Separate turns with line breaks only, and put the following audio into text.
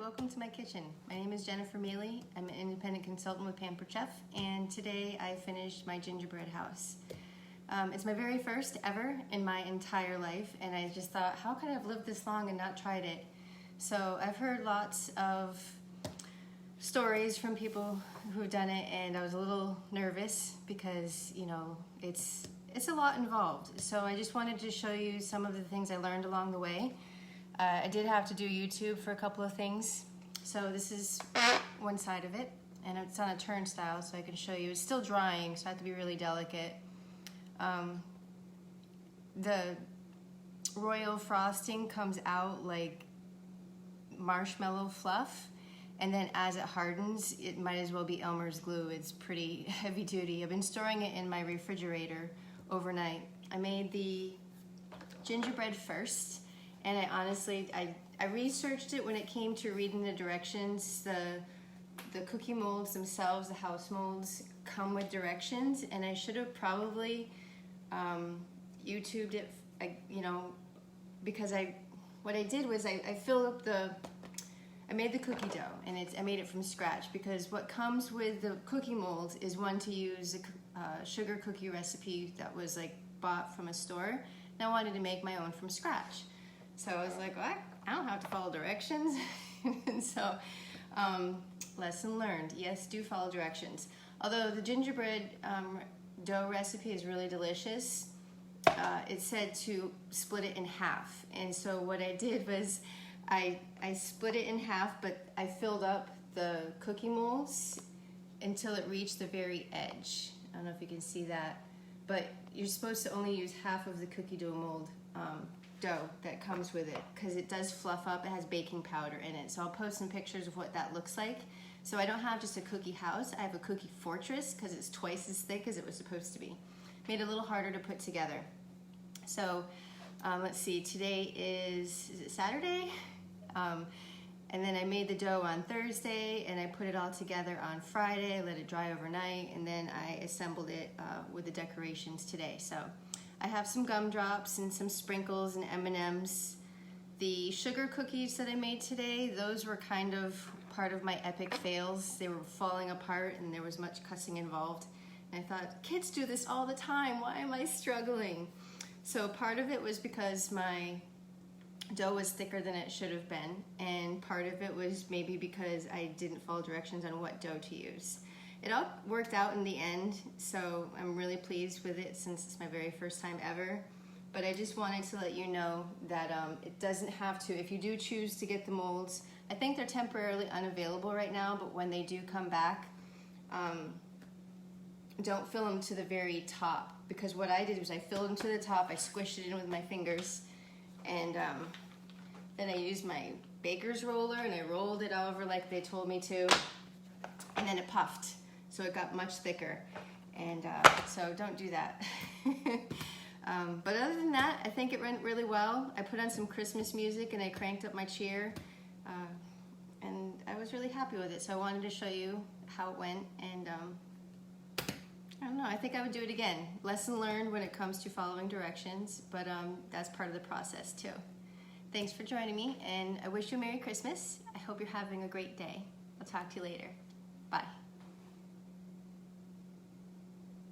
welcome to my kitchen. My name is Jennifer Mealy. I'm an independent consultant with Pampered Chef, and today I finished my gingerbread house. It's my very first ever in my entire life, and I just thought, how could I have lived this long and not tried it? So I've heard lots of stories from people who've done it, and I was a little nervous because, you know, it's a lot involved. So I just wanted to show you some of the things I learned along the way. I did have to do YouTube for a couple of things. So this is one side of it, and it's on a turnstile so I can show you. It's still drying, so I have to be really delicate. The royal frosting comes out like marshmallow fluff, and then as it hardens, it might as well be Elmer's glue. It's pretty heavy duty. I've been storing it in my refrigerator overnight. I made the gingerbread first, and I honestly researched it when it came to reading the directions. The cookie molds themselves, the house molds, come with directions, and I should have probably YouTubed it, because what I did was I filled up I made the cookie dough, and I made it from scratch, because what comes with the cookie mold is one to use a sugar cookie recipe that was like bought from a store, and I wanted to make my own from scratch. So I was like, well, I don't have to follow directions. And so, lesson learned. Yes, do follow directions. Although the gingerbread dough recipe is really delicious, it said to split it in half. And so what I did was I split it in half, but I filled up the cookie molds until it reached the very edge. I don't know if you can see that, but you're supposed to only use half of the cookie dough mold dough that comes with it, because it does fluff up. It has baking powder in it. So I'll post some pictures of what that looks like. So I don't have just a cookie house, I have a cookie fortress, because it's twice as thick as it was supposed to be. Made it a little harder to put together. So let's see, today is it Saturday? And then I made the dough on Thursday, and I put it all together on Friday, let it dry overnight, and then I assembled it with the decorations today. So I have some gumdrops and some sprinkles and M&Ms. The sugar cookies that I made today, those were kind of part of my epic fails. They were falling apart, and there was much cussing involved. And I thought, kids do this all the time, why am I struggling? So part of it was because my dough was thicker than it should have been, and part of it was maybe because I didn't follow directions on what dough to use. It all worked out in the end, so I'm really pleased with it since it's my very first time ever. But I just wanted to let you know that it doesn't have to, if you do choose to get the molds, I think they're temporarily unavailable right now, but when they do come back, don't fill them to the very top, because what I did was I filled them to the top, I squished it in with my fingers, and then I used my baker's roller and I rolled it over like they told me to, and then it puffed, so it got much thicker. And so don't do that. But other than that, I think it went really well. I put on some Christmas music and I cranked up my cheer, and I was really happy with it. So I wanted to show you how it went, and I don't know, I think I would do it again. Lesson learned when it comes to following directions, but that's part of the process too. Thanks for joining me, and I wish you a Merry Christmas. I hope you're having a great day. I'll talk to you later.